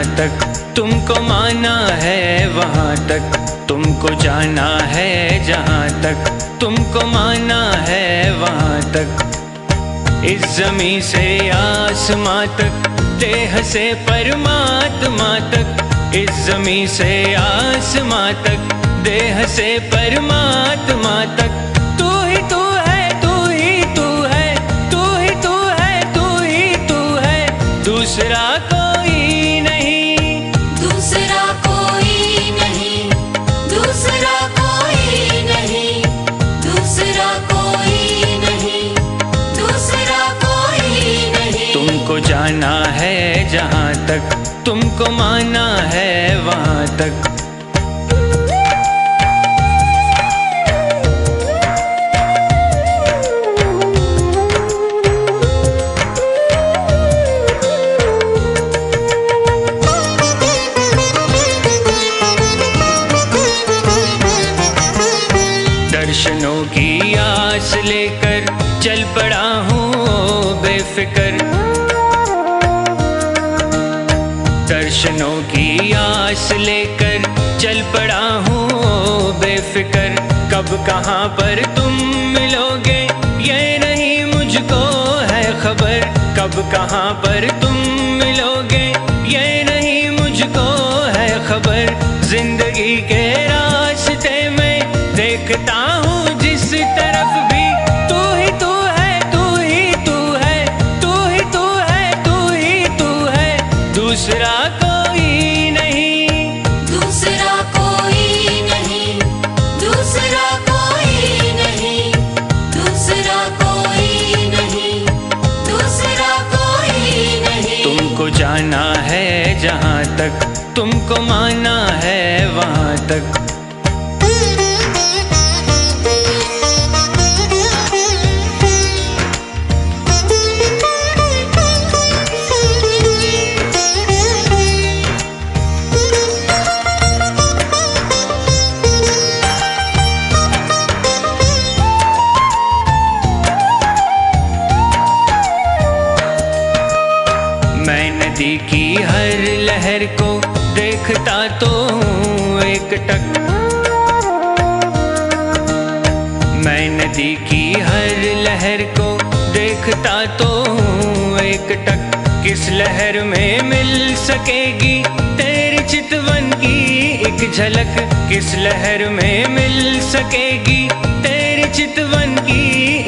जहाँ तक तुमको माना है वहाँ तक तुमको जाना है, जहाँ तक तुमको माना है वहाँ तक। इस ज़मीं से आसमां तक, देह से परमात्मा तक। इस ज़मीं से आसमां तक, देह से परमात्मा तक। तू ही तू है, तू ही तू है, तू ही तू है, तू ही तू है, दूसरा कोई नहीं, दूसरा कोई नहीं, दूसरा कोई नहीं, दूसरा कोई नहीं, दूसरा कोई नहीं। तुमको जाना है जहाँ तक तुमको माना है वहाँ तक। दर्शनों की आस लेकर चल पड़ा हूँ बेफिक्र। दर्शनों की आस लेकर चल पड़ा हूँ बेफिक्र। कब कहाँ पर तुम मिलोगे ये नहीं मुझको है खबर। कब कहाँ पर तुम मिलोगे ये नहीं मुझको है खबर। जिंदगी के रास्ते में देखता हूँ जिस तरफ भी, तू ही तू है, तू ही तू है, तू ही तू है, तू ही तू है, दूसरा कोई नहीं, दूसरा कोई नहीं, दूसरा कोई नहीं, दूसरा कोई नहीं, दूसरा कोई नहीं। तुमको जाना है जहाँ तक तुमको माना है वहाँ तक। मैं नदी की हर लहर को देखता तो हूँ एक टक। मैं नदी की हर लहर को देखता तो हूँ एक टक। किस लहर में मिल सकेगी तेरी चितवन की एक झलक। किस लहर में मिल सकेगी तेरी चितवन की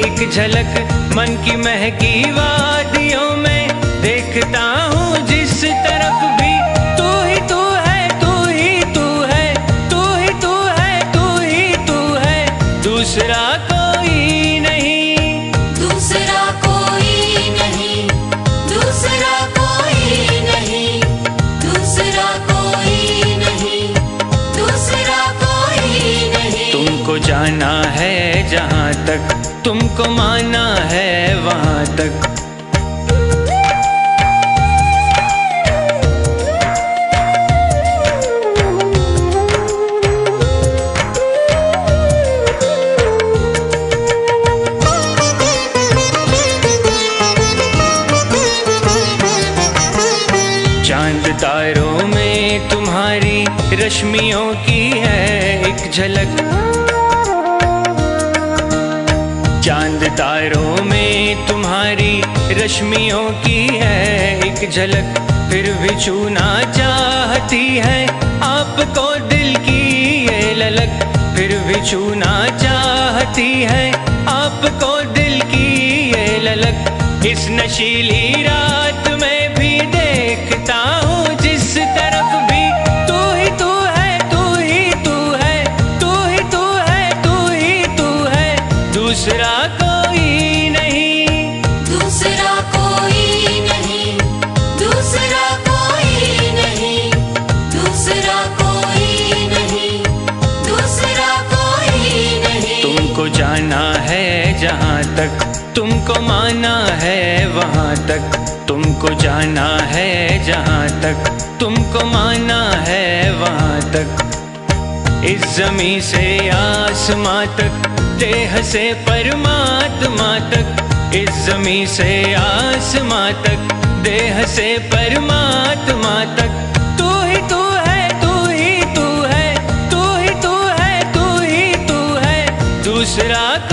एक झलक। मन की महकी वादियों में देखता हूँ जिस तरफ भी, तू ही तू है, तू ही तू है, तू ही तू है, तू ही तू है, दूसरा कोई नहीं, दूसरा कोई नहीं, दूसरा कोई नहीं, दूसरा कोई नहीं, दूसरा कोई नहीं। तुमको जाना है जहाँ तक तुमको माना है वहाँ तक। चांद तारों में तुम्हारी रश्मियों की है एक झलक। चांद तारों में तुम्हारी रश्मियों की है एक झलक। फिर भी छूना चाहती है आपको दिल की ये ललक। फिर भी छूना चाहती है आपको दिल की ये ललक। इस नशीली रात में भी देखता हूँ जिस तरफ भी, तू ही तू है, तू ही तू है, तू ही तू है, तू ही तू है, दूसरा कोई नहीं, दूसरा कोई नहीं, दूसरा कोई नहीं, दूसरा कोई नहीं, दूसरा कोई नहीं। तुमको जाना है जहाँ तक तुमको माना है वहाँ तक। तुमको जाना है जहाँ तक तुमको माना है वहाँ तक। इस ज़मीं से आसमां तक, देह से परमात्मा तक। इस ज़मीं से आसमां तक, देह से परमात्मा तक। दूसरा